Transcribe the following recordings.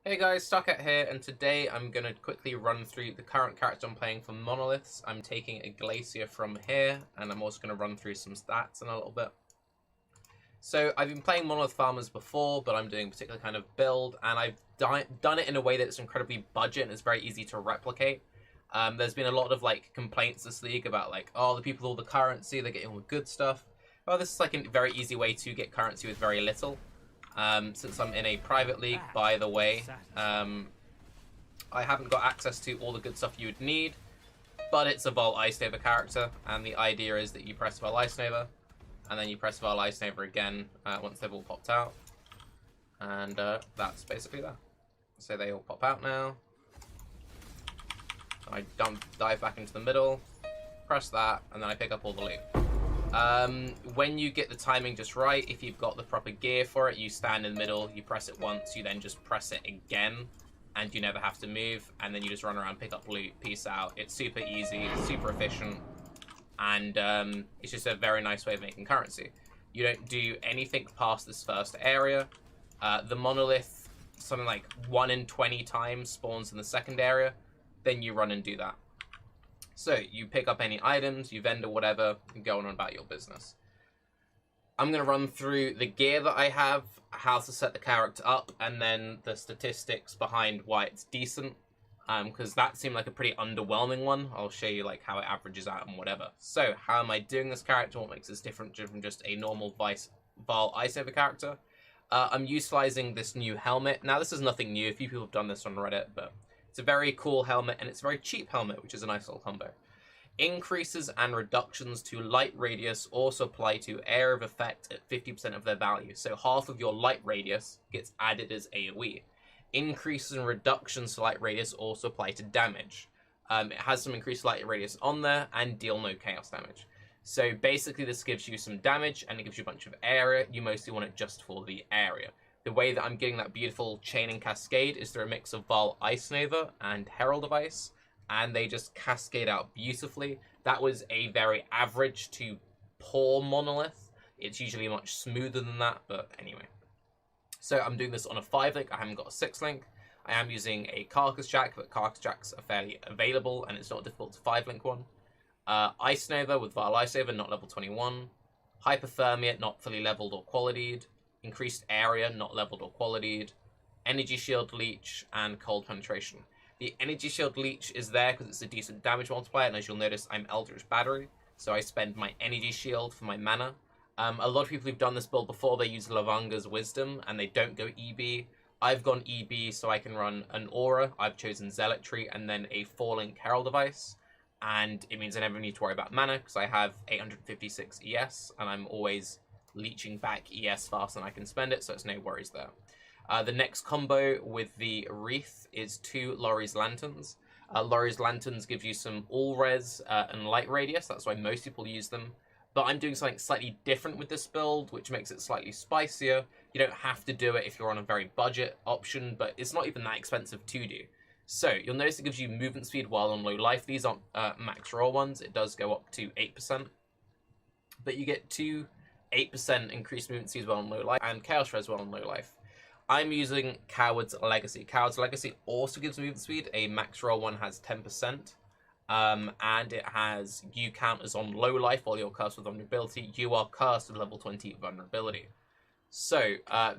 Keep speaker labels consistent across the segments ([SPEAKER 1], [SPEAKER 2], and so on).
[SPEAKER 1] Hey guys, Stuckett here, and today I'm going to quickly run through the current character I'm playing for Monoliths. I'm taking a Glacier from here, and I'm also going to run through some stats in a little bit. So I've been playing Monolith Farmers before, but I'm doing a particular kind of build, and I've done it in a way that's incredibly budget and it's very easy to replicate. There's been a lot of complaints this league about oh, the people with all the currency, they're getting all the good stuff. Well, this is a very easy way to get currency with very little. Since I'm in a private league, by the way, I haven't got access to all the good stuff you would need, but it's a Vol Ice Nova character, and the idea is that you press Vol Ice Nova, and then you press Vol Ice Nova again once they've all popped out, and that's basically that. So they all pop out now. I dive back into the middle, press that, and then I pick up all the loot. When you get the timing just right, if you've got the proper gear for it, you stand in the middle, you press it once, you then just press it again, and you never have to move, and then you just run around, pick up loot, peace out. It's super easy, it's super efficient, and it's just a very nice way of making currency. You don't do anything past this first area. The monolith, something like 1 in 20 times spawns in the second area, then you run and do that. So you pick up any items, you vendor whatever, and go on about your business. I'm going to run through the gear that I have, how to set the character up, and then the statistics behind why it's decent. Because that seemed like a pretty underwhelming one. I'll show you how it averages out and whatever. So how am I doing this character? What makes this different from just a normal Val Ice Over character? I'm utilizing this new helmet. Now this is nothing new. A few people have done this on Reddit, but it's a very cool helmet, and it's a very cheap helmet, which is a nice little combo. Increases and reductions to light radius also apply to area of effect at 50% of their value. So half of your light radius gets added as AoE. Increases and reductions to light radius also apply to damage. It has some increased light radius on there and deal no chaos damage. So basically this gives you some damage and it gives you a bunch of area. You mostly want it just for the area. The way that I'm getting that beautiful chaining cascade is through a mix of Val Ice Nova and Herald of Ice, and they just cascade out beautifully. That was a very average to poor monolith. It's usually much smoother than that, but anyway. So I'm doing this on a 5-link, I haven't got a 6-link. I am using a Carcass Jack, but Carcass Jacks are fairly available, and it's not difficult to 5-link one. Ice Nova with Val Ice Nova, not level 21. Hypothermia, not fully leveled or qualityed. Increased area, not leveled or qualityed, energy shield leech, and cold penetration. The energy shield leech is there because it's a decent damage multiplier, and as you'll notice, I'm Eldritch Battery, so I spend my energy shield for my mana. A lot of people who've done this build before, they use Lavanga's Wisdom, and they don't go EB. I've gone EB so I can run an Aura. I've chosen Zealotry, and then a 4-link Herald of Ice, and it means I never need to worry about mana, because I have 856 ES, and I'm always leeching back ES faster than I can spend it, so it's no worries there. The next combo with the Wreath is 2 Laurie's Lanterns. Laurie's Lanterns give you some all-res and light radius, that's why most people use them. But I'm doing something slightly different with this build, which makes it slightly spicier. You don't have to do it if you're on a very budget option, but it's not even that expensive to do. So, you'll notice it gives you movement speed while on low life. These aren't max raw ones, it does go up to 8%. But you get 8% increased movement speed while on low life, and Chaos Res while on low life. I'm using Coward's Legacy. Coward's Legacy also gives movement speed. A max roll one has 10%. And it has you count as on low life while you're cursed with vulnerability. You are cursed with level 20 vulnerability. So,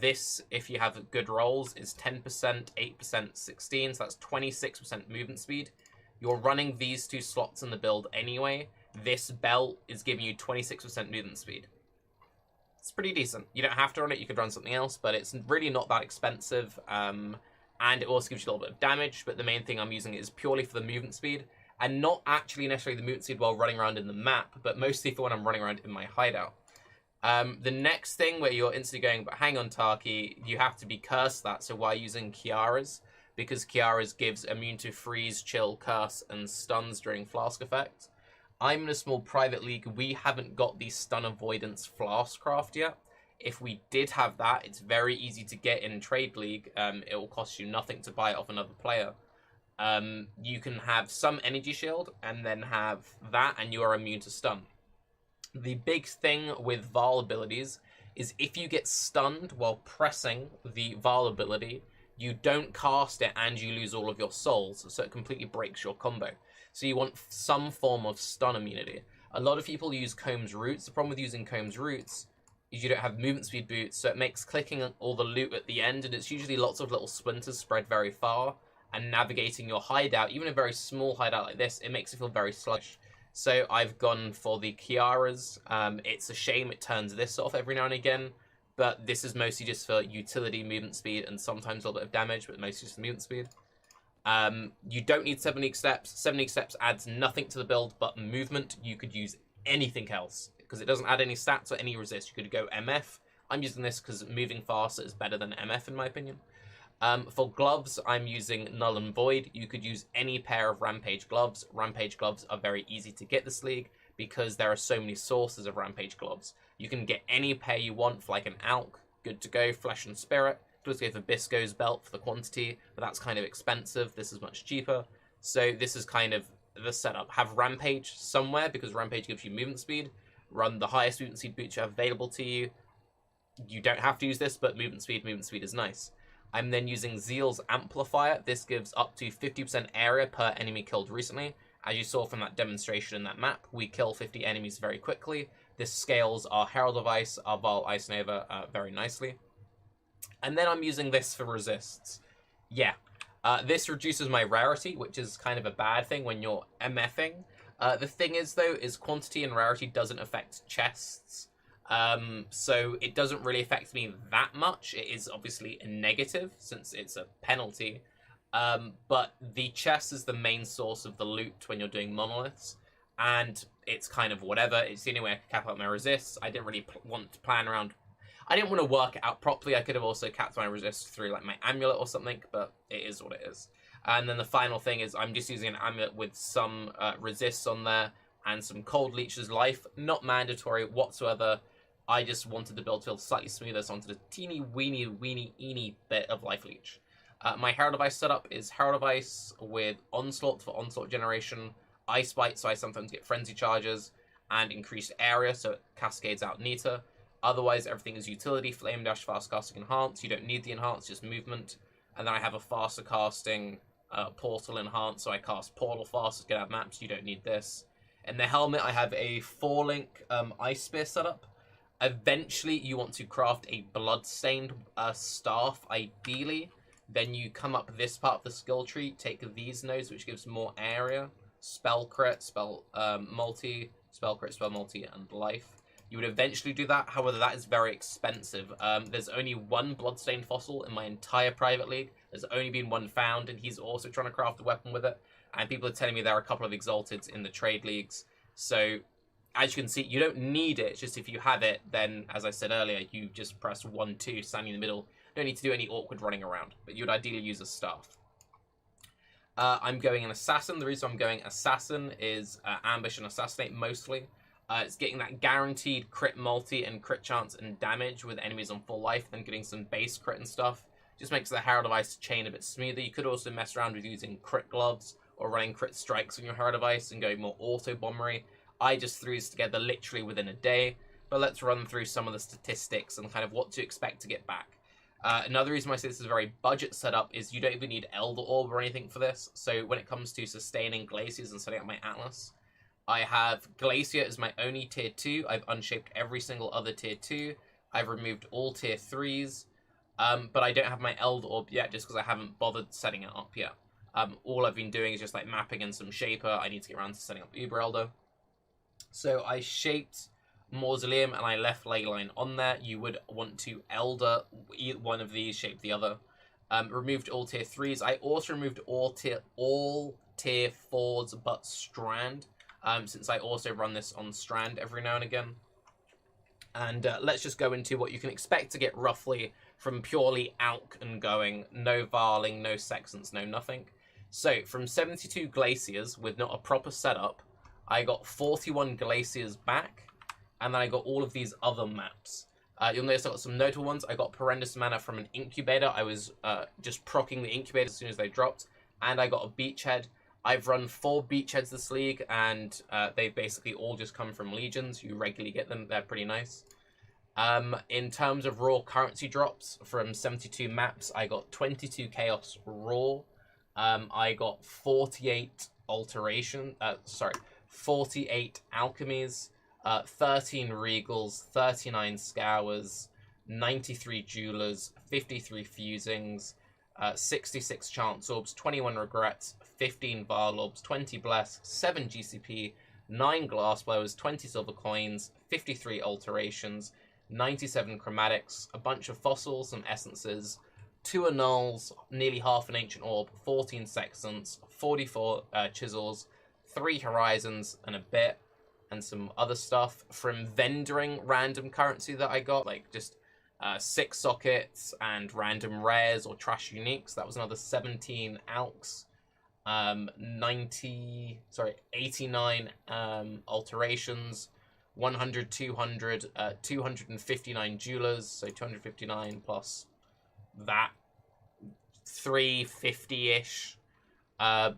[SPEAKER 1] this, if you have good rolls, is 10%, 8%, 16, so that's 26% movement speed. You're running these 2 slots in the build anyway. This belt is giving you 26% movement speed. It's pretty decent. You don't have to run it, you could run something else, but it's really not that expensive. And it also gives you a little bit of damage, but the main thing I'm using is purely for the movement speed, and not actually necessarily the movement speed while running around in the map, but mostly for when I'm running around in my hideout. The next thing where you're instantly going, but hang on Taki, you have to be cursed that, so why using Kiara's? Because Kiara's gives immune to freeze, chill, curse, and stuns during flask effect. I'm in a small private league. We haven't got the stun avoidance flask craft yet. If we did have that, it's very easy to get in trade league. It will cost you nothing to buy it off another player. You can have some energy shield and then have that, and you are immune to stun. The big thing with Val abilities is if you get stunned while pressing the Val ability, you don't cast it and you lose all of your souls, so it completely breaks your combo. So you want some form of stun immunity. A lot of people use Comb's Roots. The problem with using Comb's Roots is you don't have movement speed boots, so it makes clicking all the loot at the end, and it's usually lots of little splinters spread very far, and navigating your hideout, even a very small hideout like this, it makes it feel very sluggish. So I've gone for the Kiaras. It's a shame it turns this off every now and again, but this is mostly just for utility, movement speed, and sometimes a little bit of damage, but mostly just movement speed. You don't need 7 League Steps. 7 League Steps adds nothing to the build but movement. You could use anything else, because it doesn't add any stats or any resist. You could go MF. I'm using this because moving faster is better than MF in my opinion. For gloves, I'm using Null and Void. You could use any pair of Rampage gloves. Rampage gloves are very easy to get this league because there are so many sources of Rampage gloves. You can get any pair you want for like an Alk, good to go, Flesh and Spirit. You could also go for Bisco's belt for the quantity, but that's kind of expensive. This is much cheaper. So this is kind of the setup. Have Rampage somewhere because Rampage gives you movement speed. Run the highest movement speed boots you have available to you. You don't have to use this, but movement speed is nice. I'm then using Zeal's Amplifier. This gives up to 50% area per enemy killed recently. As you saw from that demonstration in that map, we kill 50 enemies very quickly. This scales our Herald of Ice, our Vaal Ice Nova very nicely. And then I'm using this for resists. Yeah, this reduces my rarity, which is kind of a bad thing when you're MFing. The thing is, though, is quantity and rarity doesn't affect chests. So it doesn't really affect me that much. It is obviously a negative since it's a penalty. But the chest is the main source of the loot when you're doing monoliths. And it's kind of whatever. It's the only way I could cap out my resists. I didn't really want to plan around. I didn't want to work it out properly. I could have also capped my resists through like my amulet or something, but it is what it is. And then the final thing is I'm just using an amulet with some resists on there and some Cold Leech's life. Not mandatory whatsoever. I just wanted the build to feel slightly smoother, so I wanted a teeny weeny bit of life leech. My Herald of Ice setup is Herald of Ice with Onslaught for Onslaught generation, Ice Bite, so I sometimes get Frenzy Charges, and increased area, so it cascades out neater. Otherwise, everything is utility, Flame Dash, Fast Casting, Enhance. You don't need the Enhance, just movement. And then I have a faster casting Portal Enhance, so I cast Portal faster to get out maps. You don't need this. In the helmet, I have a 4-link Ice Spear setup. Eventually, you want to craft a Bloodstained staff, ideally. Then you come up this part of the skill tree, take these nodes, which gives more area. Spell crit, spell multi, spell crit, spell multi, and life. You would eventually do that, however that is very expensive. There's only one Bloodstained fossil in my entire private league. There's only been one found, and he's also trying to craft a weapon with it. And people are telling me there are a couple of Exalteds in the trade leagues. So, as you can see, you don't need it. It's just if you have it, then, as I said earlier, you just press 1-2, standing in the middle. You don't need to do any awkward running around, but you'd ideally use a staff. I'm going an Assassin. The reason I'm going Assassin is Ambush and Assassinate mostly. It's getting that guaranteed crit multi and crit chance and damage with enemies on full life, then getting some base crit and stuff. Just makes the Herald of Ice chain a bit smoother. You could also mess around with using crit gloves or running crit strikes on your Herald of Ice and going more auto-bombery. I just threw these together literally within a day, but let's run through some of the statistics and kind of what to expect to get back. Another reason why I say this is a very budget setup is you don't even need Elder Orb or anything for this. So when it comes to sustaining glaciers and setting up my Atlas, I have Glacier as my only tier 2. I've unshaped every single other tier 2. I've removed all tier 3s. But I don't have my Elder Orb yet just because I haven't bothered setting it up yet. All I've been doing is just like mapping in some Shaper. I need to get around to setting up Uber Elder. So I shaped Mausoleum and I left Leyline on there. You would want to Elder one of these, shape the other. Removed all tier 3s. I also removed all tier 4s but Strand. Since I also run this on Strand every now and again. And let's just go into what you can expect to get roughly from purely Alk and going. No Varling, no Sextants, no nothing. So, from 72 Glaciers with not a proper setup, I got 41 Glaciers back. And then I got all of these other maps. You'll notice I got some notable ones. I got Horrendous Mana from an Incubator. I was just proccing the Incubator as soon as they dropped. And I got a Beachhead. I've run 4 Beachheads this league, and they basically all just come from Legions. You regularly get them. They're pretty nice. In terms of raw currency drops from 72 maps, I got 22 Chaos Raw. I got 48 48 Alchemies, 13 Regals, 39 Scours, 93 Jewelers, 53 Fusings, 66 Chance Orbs, 21 Regrets, 15 Varl Orbs, 20 Bless, 7 GCP, 9 Glassblowers, 20 Silver Coins, 53 Alterations, 97 Chromatics, a bunch of Fossils, some Essences, 2 Annuls, nearly half an Ancient Orb, 14 Sextants, 44 Chisels, 3 Horizons, and a bit, and some other stuff from vendoring random currency that I got, like just 6 sockets and random rares or trash uniques. That was another 17 alks, 89 alterations, 100, 200, 259 jewelers, so 259 plus that, 350-ish,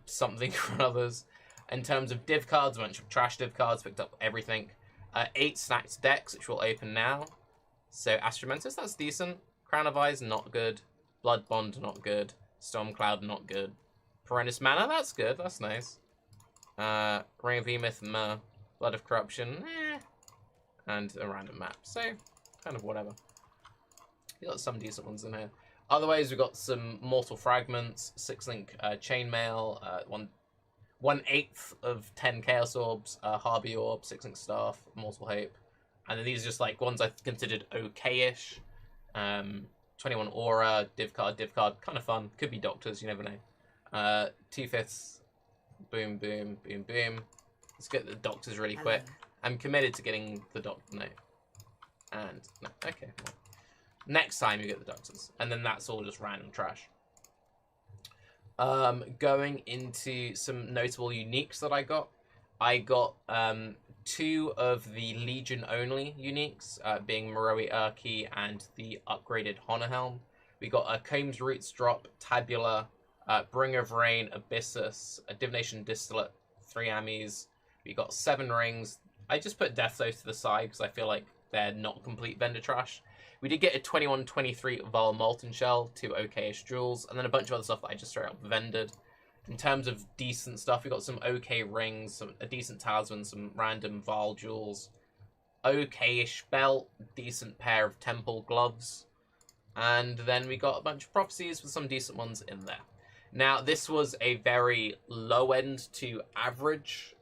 [SPEAKER 1] something for others. In terms of div cards, a bunch of trash div cards, picked up everything. 8 stacked decks, which we'll open now. So Astromentus, that's decent. Crown of Eyes, not good. Blood Bond, not good. Stormcloud, not good. Perennis Mana, that's good, that's nice. Ring of Emeth, meh. Blood of Corruption, eh. And a random map, so kind of whatever. We got some decent ones in here. Otherwise, we got some Mortal Fragments, 6-link Chainmail, 1/8 of 10 Chaos Orbs, Harvey Orb, 6-link Staff, Mortal Hope. And then these are just like ones I considered okay-ish. 21 Aura, div card, kind of fun. Could be Doctors, you never know. 2/5, boom, boom, boom, boom. Let's get the Doctors really quick. I'm committed to getting the Doctor. No. And, no, okay. Well, next time you get the Doctors. And then that's all just random trash. Going into some notable uniques that I got. I got 2 of the Legion only uniques, being Moroi Urki and the upgraded Honor Helm. We got a Combs Roots drop, Tabula, Bringer of Rain, Abyssus, a Divination Distillate, 3 Ammies. We got 7 rings. I just put Death Throes to the side because I feel like they're not complete vendor trash. We did get a 21-23 Val Molten Shell, 2 okay-ish jewels, and then a bunch of other stuff that I just straight up vendored. In terms of decent stuff, we got some okay rings, a decent talisman, some random Val jewels, okay-ish belt, decent pair of temple gloves, and then we got a bunch of prophecies with some decent ones in there. Now, this was a very low-end to average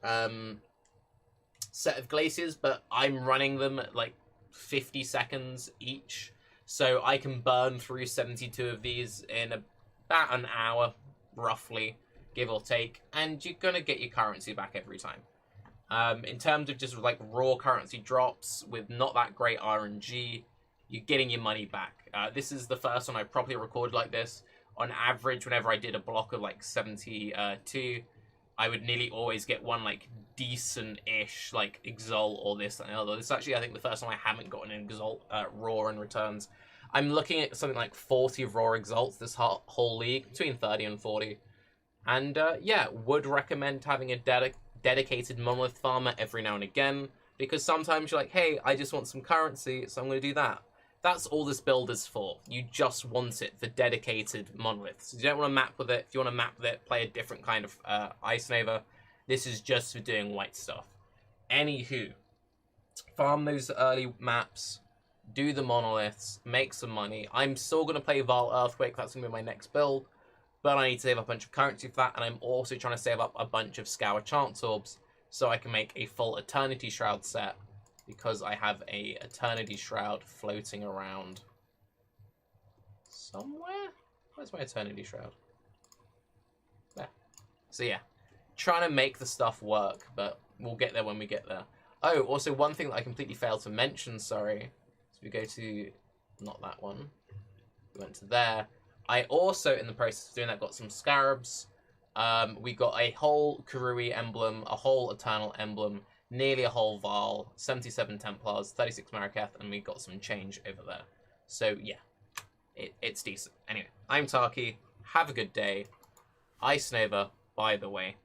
[SPEAKER 1] set of glaciers, but I'm running them at like 50 seconds each, so I can burn through 72 of these in about an hour, roughly, give or take, and you're gonna get your currency back every time. In terms of just like raw currency drops with not that great RNG, you're getting your money back. This is the first one I properly recorded like this. On average, whenever I did a block of like 72, I would nearly always get one like decent-ish like Exalt or this and the other. This is actually, I think, the first time I haven't gotten an Exalt raw in returns. I'm looking at something like 40 raw Exalts this whole league, between 30 and 40. And yeah, would recommend having a dedicated monolith farmer every now and again, because sometimes you're like, hey, I just want some currency, so I'm going to do that. That's all this build is for. You just want it for dedicated monoliths. You don't want to map with it. If you want to map with it, play a different kind of Ice Nova. This is just for doing white stuff. Anywho, farm those early maps, do the monoliths, make some money. I'm still going to play Val Earthquake. That's going to be my next build. But I need to save up a bunch of currency for that, and I'm also trying to save up a bunch of Scour Chance Orbs so I can make a full Eternity Shroud set, because I have a Eternity Shroud floating around somewhere. Where's my Eternity Shroud? There. So yeah, trying to make the stuff work, but we'll get there when we get there. Oh, also one thing that I completely failed to mention, sorry. So we go to, not that one. We went to there. I also, in the process of doing that, got some Scarabs. We got a whole Karui emblem, a whole Eternal emblem, nearly a whole Val, 77 Templars, 36 Maraketh, and we got some change over there. So yeah, it's decent. Anyway, I'm Taki. Have a good day. Ice Nova, by the way.